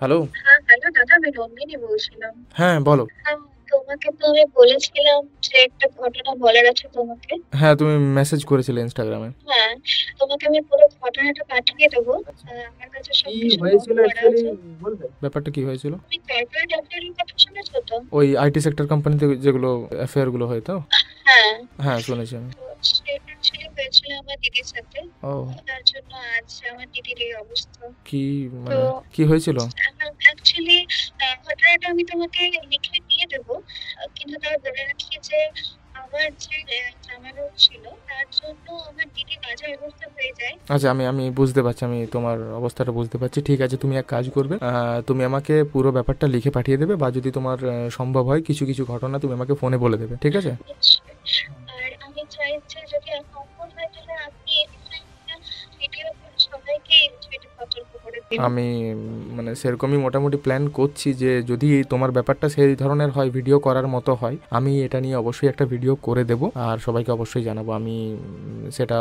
Hello. হ্যাঁ, hello দাদা, আমি নন্দিনী বলছিলাম। হ্যাঁ, বলো। তোমাকে তো আমি বলেছিলাম যে একটা ঘটনা বলার আছে তোমাকে। হ্যাঁ, তুমি মেসেজ করেছিলে ইনস্টাগ্রামে। হ্যাঁ, তোমাকে আমি পুরো ঘটনাটা পাঠিয়ে দেবো। আচ্ছা, আমার কাছে কি সবকিছু নোট হয়েছিল করা অ্যাকচুয়ালি? আছে। বলবে ব্যাপারটা কি হয়েছিল? তুমি কর্পোরেট অ্যাফেয়ারের কথা শুনেছো তো? ওই আইটি সেক্টর কোম্পানিতে যেগুলো অ্যাফেয়ার গুলো হয় তো? হ্যাঁ। হ্যাঁ, শুনেছি আমি। তো সেটা অ্যাকচুয়ালি হয়েছিল আমার দিদির সাথে। ও, তার জন্য আজ আমার দিদির এই অবস্থা। কি তো মানে কি হয়েছিল? অ্যাকচুয়ালি ঘটনাটা আমি তোমাকে লিখে দিয়ে দেবো। কিন্তু তাও বলে রাখি যে আমার যে জামাইবাবু ছিল, তার জন্য আমার দিদি বাজে অবস্থা হয়ে যায়। আচ্ছা, আমি আমি বুঝতে পারছি, আমি তোমার অবস্থাটা বুঝতে পারছি। ঠিক আছে, তুমি এক কাজ করবে, তুমি আমাকে পুরো ব্যাপারটা লিখে পাঠিয়ে দেবে, বা যদি তোমার সম্ভব হয় কিছু কিছু ঘটনা তুমি আমাকে ফোনে বলে দেবে, ঠিক আছে? আর আমি চাই যে যদি সম্ভব হয় তাহলে আপনি এই বিষয়টা ভিডিও করে সবাইকে এই বিষয়টা সতর্ক করে দিন। আমি মানে সেরকমই মোটামুটি প্ল্যান করছি যে যদি তোমার ব্যাপারটা সেই ধরনের হয়, ভিডিও করার মতো হয়, আমি এটা নিয়ে অবশ্যই একটা ভিডিও করে দেব আর সবাইকে অবশ্যই জানাবো। আমি সেটা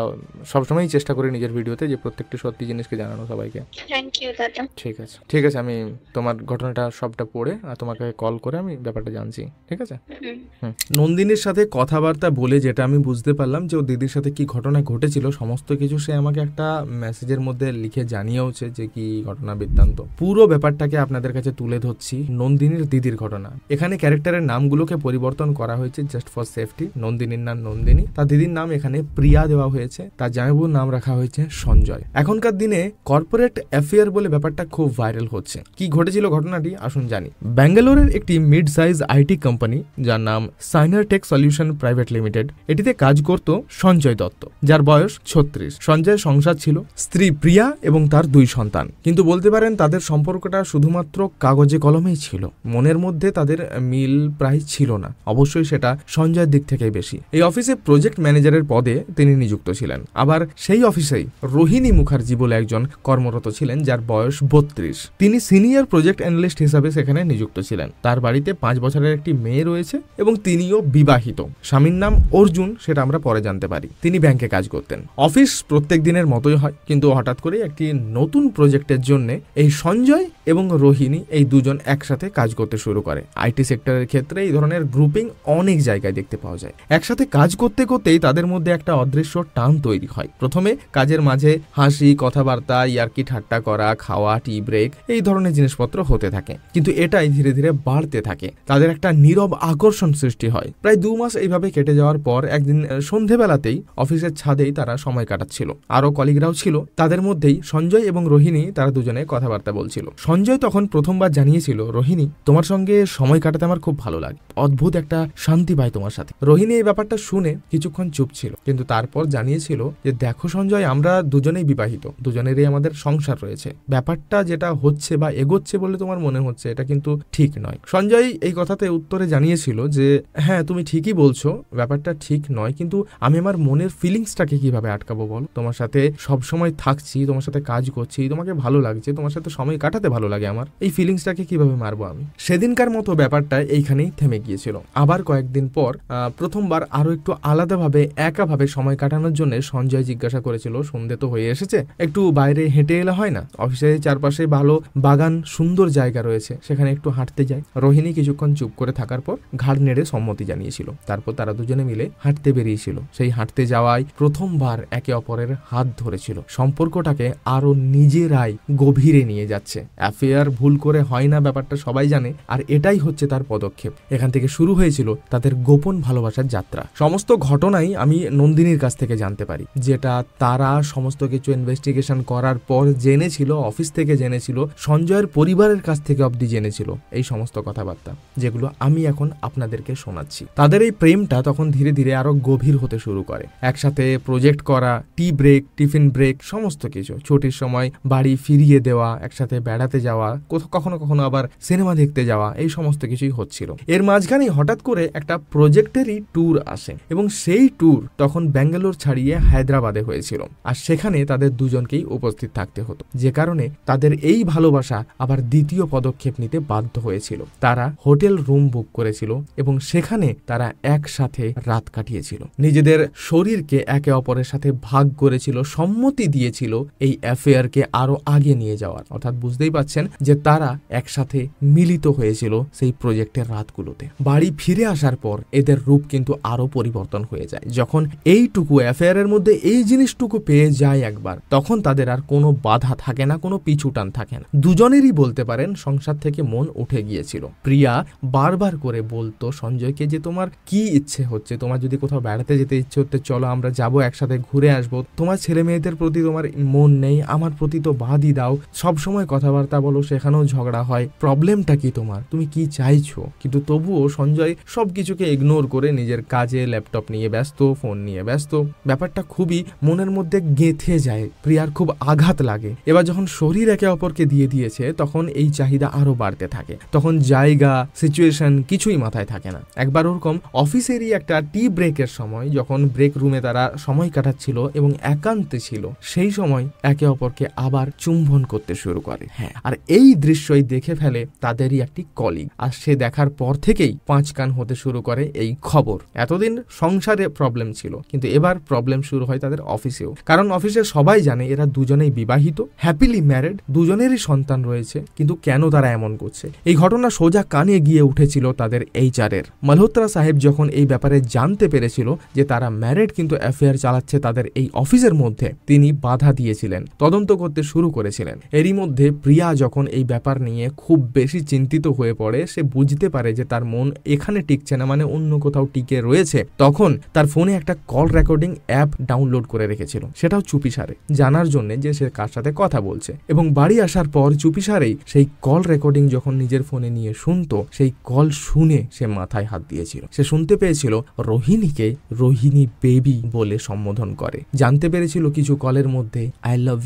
সবসময়ই চেষ্টা করি নিজের ভিডিওতে যে প্রত্যেকটি সত্যি জিনিসকে জানানো সবাইকে। থ্যাংক ইউ দাদা। ঠিক আছে, ঠিক আছে, আমি তোমার ঘটনাটা সবটা পড়ে আর তোমাকে কল করে আমি ব্যাপারটা জানছি, ঠিক আছে? হুম। হুম। নন্দিনীর সাথে কথাবার্তা বলে যেটা আমি বুঝতে পারলাম যে ও দিদির সাথে কি ঘটনা ঘটেছিল সমস্ত কিছু সে আমাকে একটা মেসেজের মধ্যে লিখে জানিয়েওছে যে কি ঘটনা বৃত্তান্ত। পুরো ব্যাপারটাকে আপনাদের কাছে তুলে ধরছি। নন্দিনীর দিদির ঘটনা। এখানে ক্যারেক্টারের নামগুলোকে পরিবর্তন করা হয়েছে জাস্ট ফর সেফটি। নন্দিনীর নাম নন্দিনী, তার দিদির নাম এখানে প্রিয়া দেওয়া হয়েছে, তার জামাইবাবুর নাম রাখা হয়েছে সঞ্জয়। এখনকার দিনে কর্পোরেট অ্যাফেয়ার বলে ব্যাপারটা খুব ভাইরাল হচ্ছে। কি ঘটেছিল ঘটনাটি আসুন জানি। ব্যাঙ্গালোরের একটি মিড সাইজ আইটি কোম্পানি যার নাম সাইনারটেক সলিউশন প্রাইভেট লিমিটেড, এটিতে কাজ করত সঞ্জয় দত্ত, যার বয়স 36। সঞ্জয়ের সংসার ছিল, স্ত্রী প্রিয়া এবং তার 2 সন্তান। কিন্তু বলতে পারেন তাদের সম্পর্কটা শুধুমাত্র কাগজে কলমেই ছিল, মনের মধ্যে তাদের মিল প্রায় ছিল না। অবশ্যই সেটা সঞ্জয়ের দিক থেকেই বেশি। এই অফিসে প্রজেক্ট ম্যানেজারের পদে তিনি নিযুক্ত ছিলেন। আবার সেই অফিসেই রোহিণী মুখার্জি বলে একজন কর্মরত ছিলেন, যার বয়স 32। তিনি সিনিয়র প্রজেক্ট অ্যানালিস্ট হিসাবে সেখানে নিযুক্ত ছিলেন। তার বাড়িতে 5 বছরের একটি মেয়ে রয়েছে এবং তিনিও বিবাহিত। স্বামীর নাম অর্জুন, সেটা আমরা পরে জানতে পারি। তিনি ব্যাংকে কাজ করতেন। অফিস প্রত্যেক দিনের মতোই হয়, কিন্তু হঠাৎ করে একটি নতুন প্রজেক্টের জন্য এই সঞ্জয় এবং রোহিণী এই দুজন একসাথে কাজ করতে শুরু করে। আইটি সেক্টরের ক্ষেত্রে এই ধরনের গ্রুপিং অনেক জায়গায় দেখতে পাওয়া যায়। একসাথে কাজ করতে করতেই তাদের মধ্যে একটা অদৃশ্য টান তৈরি হয়। প্রথমে কাজের মাঝে হাসি, কথাবার্তা, ইয়ার্কি ঠাট্টা করা, খাওয়া, টি ব্রেক, এই ধরনের জিনিসপত্র হতে থাকে। কিন্তু এটাই ধীরে ধীরে বাড়তে থাকে। তাদের একটা নীরব আকর্ষণ সৃষ্টি হয়। প্রায় 2 মাস এইভাবে কেটে যাওয়ার পর একদিন সন্ধেবেলাতেই অফিসের ছাদেই তারা সময় কাটাচ্ছিল। আরো কলিগরাও ছিল। তাদের মধ্যেই সঞ্জয় এবং রোহিণী, তারা দুজনে কথাবার্তা বলছিল। সঞ্জয় তখন প্রথমবার জানিয়েছিল, রোহিণী, তোমার সঙ্গে সময় কাটাতে আমার খুব ভালো লাগে, অদ্ভুত একটা শান্তি পাই তোমার সাথে। রোহিণী এই ব্যাপারটা শুনে কিছুক্ষণ চুপ ছিল, কিন্তু তারপর জানিয়েছিল যে দেখো সঞ্জয়, আমরা দুজনেই বিবাহিত, দুজনেরই আমাদের সংসার রয়েছে। ব্যাপারটা যেটা হচ্ছে বা এগোচ্ছে বলে তোমার মনে হচ্ছে, এটা কিন্তু ঠিক নয়। সঞ্জয় এই কথাতে উত্তরে জানিয়েছিল যে হ্যাঁ, তুমি ঠিকই বলছো, ব্যাপারটা ঠিক নয়, কিন্তু আমি আমার মনের ফিলিংসটাকে কিভাবে আটকাবো বলো? তোমার সাথে সব সময় থাকছি, তোমার সাথে কাজ করছি, তোমাকে ভালো লাগছে, তোমার সাথে সময় কাটাতে ভালো লাগে, আমার এই ফিলিংসটাকে কিভাবে মারবো আমি? সেদিনকার মতো ব্যাপারটা এইখানেই থেমে গিয়েছিল। আবার কয়েকদিন পর প্রথমবার আরো একটু আলাদাভাবে একাভাবে সময় কাটানোর জন্য সঞ্জয় জিজ্ঞাসা করেছিল, সন্ধে তো হয়ে এসেছে, একটু বাইরে হেঁটে এলে হয় না? অফিসের চারপাশে ভালো বাগান, সুন্দর জায়গা রয়েছে, সেখানে একটু হাঁটতে যাই। রোহিণী কিছুক্ষণ চুপ করে থাকার পর ঘাড় নেড়ে সম্মতি জানিয়েছিল। তারপর তারা দুজনে মিলে হাঁটতে বেরিয়েছিল। সেই হাঁটতে যাওয়ায় প্রথমবার একে অপরের হাত ধরেছিল। সম্পর্কটাকে আরো নিজেরাই গভীরে নিয়ে যাচ্ছে। অ্যাফেয়ার ভুল করে হয় না, ব্যাপারটা সবাই জানে, আর এটাই হচ্ছে তার পদক্ষেপ। এখান থেকে শুরু হয়েছিল তাদের গোপন ভালোবাসার যাত্রা। সমস্ত ঘটনাই আমি নন্দিনীর কাছ থেকে জানতে পারি, যেটা তারা সমস্ত কিছু ইনভেস্টিগেশন করার পর জেনেছিল, অফিস থেকে জেনেছিল, সঞ্জয়ের পরিবারের কাছ থেকে অবধি জেনেছিল এই সমস্ত কথাবার্তা, যেগুলো আমি এখন আপনাদেরকে শোনাচ্ছি। তাদের এই প্রেমটা তখন ধীরে ধীরে আরো গভীর হতে শুরু করে। একসাথে প্রজেক্ট করা, টি ব্রেক, টিফিন ব্রেক, সমস্ত কিছু, ছুটির সময় বাড়ি ফিরিয়ে দেওয়া, একসাথে বেড়াতে যাওয়া, কখনো কখনো আবার সিনেমা দেখতে যাওয়া, এই সমস্ত কিছুই হচ্ছিল। এর মাঝখানেই হঠাৎ করে একটা প্রজেক্টেরই ট্যুর আসে এবং সেই ট্যুর তখন ব্যাঙ্গালোর ছাড়িয়ে হায়দ্রাবাদে হয়েছিল, আর সেখানে তাদের দুজনকেই উপস্থিত থাকতে হতো, যে কারণে তাদের এই ভালোবাসা আবার দ্বিতীয় পদক্ষেপ নিতে বাধ্য হয়েছিল। তারা হোটেল রুম বুক করেছিল এবং সেখানে তারা একসাথে রাত কাটিয়েছিল। নিজেদের শরীরকে একে অপরের সাথে ভাগ করেছিল, সম্মতি দিয়েছিল এই অ্যাফেয়ারকে আরো আগে নিয়ে যাওয়ার। অর্থাৎ বুঝতেই পারছেন পাচ্ছেন যে তারা একসাথে মিলিত হয়েছিল সেই প্রজেক্টের রাতগুলোতে। বাড়ি ফিরে আসার পর এদের রূপ কিন্তু আরো পরিবর্তন হয়ে যায়। যখন এইটুকু অ্যাফেয়ারের মধ্যে এই জিনিসটুকু পেয়ে যায় একবার, তখন তাদের আর কোনো বাধা থাকে না, কোনো পিছুটান থাকে না। দুজনেরই বলতে পারেন সংসার থেকে মন উঠে গিয়েছিল। প্রিয়া বারবার করে বলতো সঞ্জয়কে যে তোমার কি ইচ্ছে হচ্ছে, তোমার যদি কোথাও বেড়াতে যেতে ইচ্ছে হচ্ছে চলো আমরা যাবো, একসাথে ঘুরে আসবো, তোমার ছেলে মেয়েদের প্রতি তোমার মন নেই, আমার প্রতি তো বাদই দাও, সব সময় কথাবার্তা বলো, সেখানেও ঝগড়া হয়, প্রবলেমটা কি তোমার, তুমি কি চাইছো? কিন্তু তবুও সঞ্জয় সবকিছুকে ইগনোর করে নিজের কাজে ল্যাপটপ নিয়ে ব্যস্ত, ফোন নিয়ে ব্যস্ত। ব্যাপারটা খুবই মনের মধ্যে গেঁথে যায়, প্রিয়ার খুব আঘাত লাগে। এবার যখন শরীর একে অপরকে দিয়ে দিয়েছে তখন এই চাহিদা আরো বাড়তে থাকে। তখন জায়গা, সিচুয়েশন কিছুই মাথায় থাকে না। একবার ওরকম অফিসেরই একটা টি ব্রেকের সময়, যখন ব্রেক রুমে তারা সময় কাটাচ্ছিল এবং একান্তে ছিল, সেই সময় একে অপরকে আবার চুম্বন করতে শুরু করে। হ্যাঁ, আর এই দৃশ্যই দেখে ফেলে তাদেরই একটি কলিগ, আর সে দেখার পর থেকেই পাঁচ কান হতে শুরু করে এই খবর। এতদিন সংসারে প্রবলেম ছিল, কিন্তু এবার প্রবলেম শুরু হয় তাদের অফিসেও। কারণ অফিসে সবাই জানে এরা দুজনেই বিবাহিত, হ্যাপিলি ম্যারিড, দুজনেরই সন্তান রয়েছে, কিন্তু কেন তারা এমন করছে? এই ঘটনা সোজা কানে গিয়ে উঠেছিল তাদের এইচআরের। মালহোত্রা সাহেব যখন এই ব্যাপারে জানতে পেরেছিল যে তারা ম্যারিড কিন্তু অ্যাফেয়ার চালাচ্ছে তাদের এই অফিসের মধ্যে, তিনি বাধা দিয়েছিলেন, তদন্ত করতে শুরু করেছিলেন। এরই মধ্যে প্রিয়া যখন এই ব্যাপার নিয়ে খুব বেশি চিন্তিত হয়ে পড়ে, সে বুঝতে পারে যে তার মন এখানে টিকছে না, মানে অন্য কোথাও টিকে রয়েছে। তখন তার ফোনে একটা কল রেকর্ডিং অ্যাপ ডাউনলোড করে রেখেছিল, সেটাও চুপিসারে, জানার জন্য যে সে কার সাথে কথা বলছে। এবং বাড়ি আসার পর চুপিসারেই সেই কল রেকর্ডিং যখন নিজের ফোনে নিয়ে শুনতো, সেই কল শুনে সে মাথায় হাত দিয়েছিল। সে শুনতে পেয়েছিল রোহিণীকে রোহিণী বেবি বলে সম্বোধন করে। জানতে পেরেছিল কিছু কলের মধ্যে আই লাভ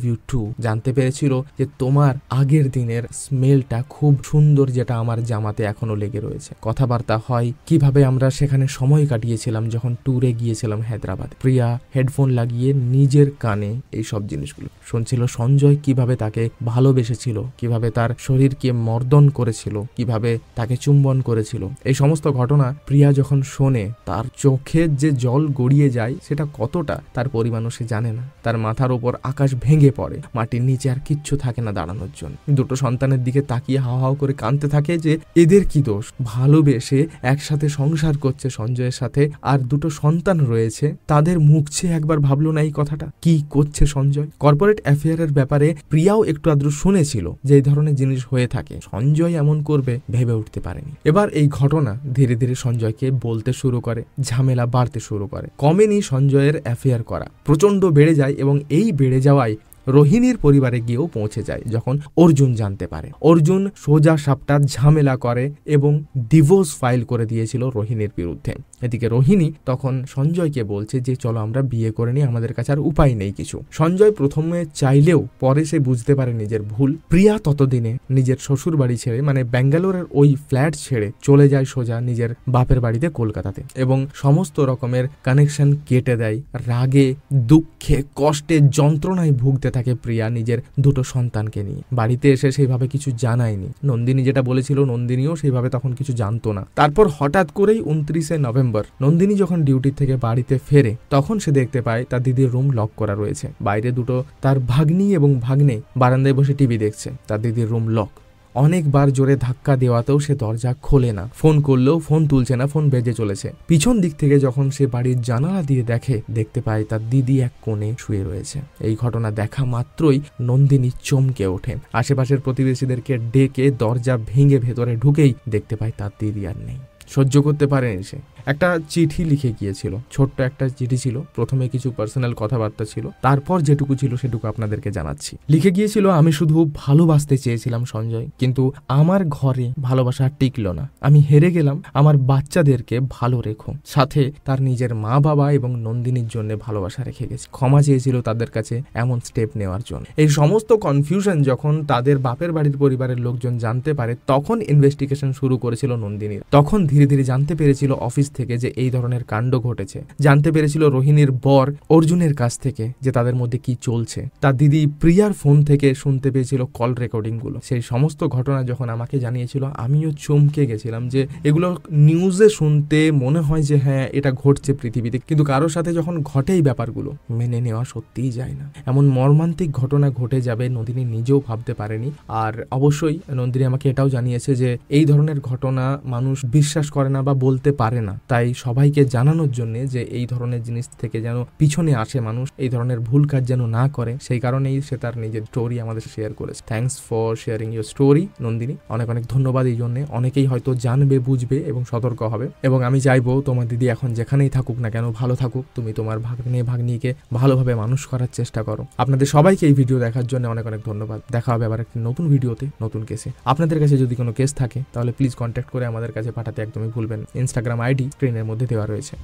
ইউ টু। জানতে পেরেছিল যে তোমার আগের দিনের স্মেলটা খুব সুন্দর, যেটা আমার জামাতে এখনো লেগে রয়েছে। কথাবার্তা হয় কিভাবে আমরা সেখানে সময় কাটিয়েছিলাম যখন ট্যুরে গিয়েছিলাম হায়দ্রাবাদে। প্রিয়া হেডফোন লাগিয়ে নিজের কানে এই সব জিনিসগুলো শুনছিল। সঞ্জয় কিভাবে তাকে ভালোবেসেছিল, কিভাবে তার শরীরকে মর্দন করেছিল, কিভাবে তাকে চুম্বন করেছিল। এই সমস্ত ঘটনা প্রিয়া যখন শোনে, তার চোখের যে জল গড়িয়ে যায় সেটা কতটা তার পরিমাণও সে জানে না। তার মাথার উপর আকাশ ভেঙে পড়ে, মাটির নিচে আর কিচ্ছু থাকে না দাঁড়ানোর জন্য। দুটো সন্তানের দিকে তাকিয়ে হাও হাও করে কাঁদতে থাকে যে এদের কি দোষ, ভালোবেসে একসাথে সংসার করছে সঞ্জয়ের সাথে, আর দুটো সন্তান রয়েছে, তাদের মুখ চেয়ে একবার ভাবলো না এই কথাটা? কি করছে সঞ্জয়? কর্পোরেট অ্যাফেয়ারের ব্যাপারে প্রিয়াও একটু আদ্র শুনেছিল যে এই ধরনের জিনিস হয়ে থাকে, সঞ্জয় এমন করবে ভেবে উঠতে পারেনি। এবার এই ঘটনা ধীরে ধীরে সঞ্জয়কে বলতে শুরু করে, ঝামেলা বাড়তে শুরু করে। কমেনি সঞ্জয়ের অ্যাফেয়ার করা, প্রচন্ড বেড়ে যায়, এবং এই বেড়ে যাওয়ায় রোহিণীর পরিবারে গিয়েও পৌঁছে যায়। যখন অর্জুন জানতে পারে, অর্জুন সোজা সাপটা ঝামেলা করে এবং ডিভোর্স ফাইল করে দিয়েছিল রোহিণীর বিরুদ্ধে। এদিকে রোহিণী তখন সঞ্জয়কে বলছে যে চলো আমরা বিয়ে করে নিই, আমাদের কাছে আর উপায় নেই কিছু। সঞ্জয় প্রথমে চাইলেও পরে সে বুঝতে পারে নিজের ভুল। প্রিয়া ততদিনে নিজের শ্বশুর বাড়ি ছেড়ে, মানে ব্যাঙ্গালোরের ওই ফ্ল্যাট ছেড়ে চলে যায় সোজা নিজের বাপের বাড়িতে কলকাতাতে, এবং সমস্ত রকমের কানেকশন কেটে দেয়। রাগে, দুঃখে, কষ্টে, যন্ত্রণায় ভুগতে থাকে প্রিয়া নিজের দুটো সন্তানকে নিয়ে। বাড়িতে এসে সেইভাবে কিছু জানায়নি। নন্দিনী যেটা বলেছিল, নন্দিনীও সেইভাবে তখন কিছু জানতো না। তারপর হঠাৎ করেই 29শে নভেম্বর নন্দিনী যখন ডিউটি থেকে বাড়িতে ফেরে, তখন সে দেখতে পায় তার দিদির রুম লক করা রয়েছে। বাইরে দুটো তার ভাগ্নি এবং ভাগ্নে বারান্দায় বসে টিভি দেখছে। তার দিদির রুম লক। অনেকবার জোরে ধাক্কা দেওয়াতেও সে দরজা খোলে না, ফোন করলেও ফোন তুলছে না, ফোন বেজে চলেছে। পিছন দিক থেকে যখন সে বাড়ির জানালা দিয়ে দেখতে পায় তার দিদি এক কোণে শুয়ে রয়েছে। এই ঘটনা দেখা মাত্রই নন্দিনী চমকে ওঠে। আশেপাশের প্রতিবেশীদেরকে ডেকে দরজা ভেঙে ভেতরে ঢুকেই দেখতে পায় তার দিদি আর নেই। সহ্য করতে পারেনি সে। একটা চিঠি লিখে গিয়েছিল, ছোট্ট একটা চিঠি ছিল। প্রথমে কিছু পার্সোনাল কথাবার্তা ছিল, তারপর যেটুকু ছিল সেটুকু আপনাদেরকে জানাচ্ছি। লিখে গিয়েছিল, আমি শুধু ভালোবাসতে চেয়েছিলাম সঞ্জয়, কিন্তু আমার ঘরে ভালোবাসা টিকলো না। আমি হেরে গেলাম। আমার বাচ্চাদেরকে ভালো রেখো, সাথে তার নিজের মা বাবা এবং নন্দিনীর জন্য ভালোবাসা রেখে গেছে। ক্ষমা চেয়েছিল তাদের কাছে এমন স্টেপ নেওয়ার জন্য। এই সমস্ত কনফিউশন যখন তাদের বাপের বাড়ির পরিবারের লোকজন জানতে পারে, তখন ইনভেস্টিগেশন শুরু করেছিল নন্দিনীর। তখন ধীরে ধীরে জানতে পেরেছিল অফিস থেকে যে এই ধরনের কাণ্ড ঘটেছে, জানতে পেরেছিল রোহিণীর বর অর্জুনের কাছ থেকে যে তাদের মধ্যে কি চলছে, তার দিদি প্রিয়ার ফোন থেকে শুনতে পেয়েছিল কল রেকর্ডিং গুলো। সেই সমস্ত ঘটনা যখন আমাকে জানিয়েছিল আমিও চমকে গেছিলাম যে এগুলো নিউজে শুনতে মনে হয় যে হ্যাঁ এটা ঘটছে পৃথিবীতে, কিন্তু কারোর সাথে যখন ঘটেই ব্যাপারগুলো মেনে নেওয়া সত্যিই যায় না। এমন মর্মান্তিক ঘটনা ঘটে যাবে নন্দিনী নিজেও ভাবতে পারেনি। আর অবশ্যই নন্দিনী আমাকে এটাও জানিয়েছে যে এই ধরনের ঘটনা মানুষ বিশ্বাস করে না বা বলতে পারে না, তাই সবাইকে জানানোর জন্য যে এই ধরনের জিনিস থেকে যেন পিছনে আসে মানুষ, এই ধরনের ভুল কাজ যেন না করে, সেই কারণেই সে তার নিজের স্টোরি আমাদের শেয়ার করেছে। Thanks for sharing your story Nandini, অনেক অনেক ধন্যবাদ এই জন্য। অনেকেই হয়তো জানবে, বুঝবে এবং সতর্ক হবে, এবং আমি চাইবো তোমার দিদি এখন যেখানেই থাকুক না কেন ভালো থাকুক, তুমি তোমার ভাগ্নিকে ভালোভাবে মানুষ করার চেষ্টা করো। আপনাদের সবাইকে এই ভিডিও দেখার জন্য অনেক অনেক ধন্যবাদ। দেখা হবে আবার একটি নতুন ভিডিওতে নতুন কেসে। আপনাদের কাছে যদি কোনো কেস থাকে তাহলে প্লিজ কন্ট্যাক্ট করে আমাদের কাছে পাঠাতে একদমই ভুলবেন। ইনস্টাগ্রাম আইডি স্ক্রিনের মধ্যে দেওয়া রয়েছে।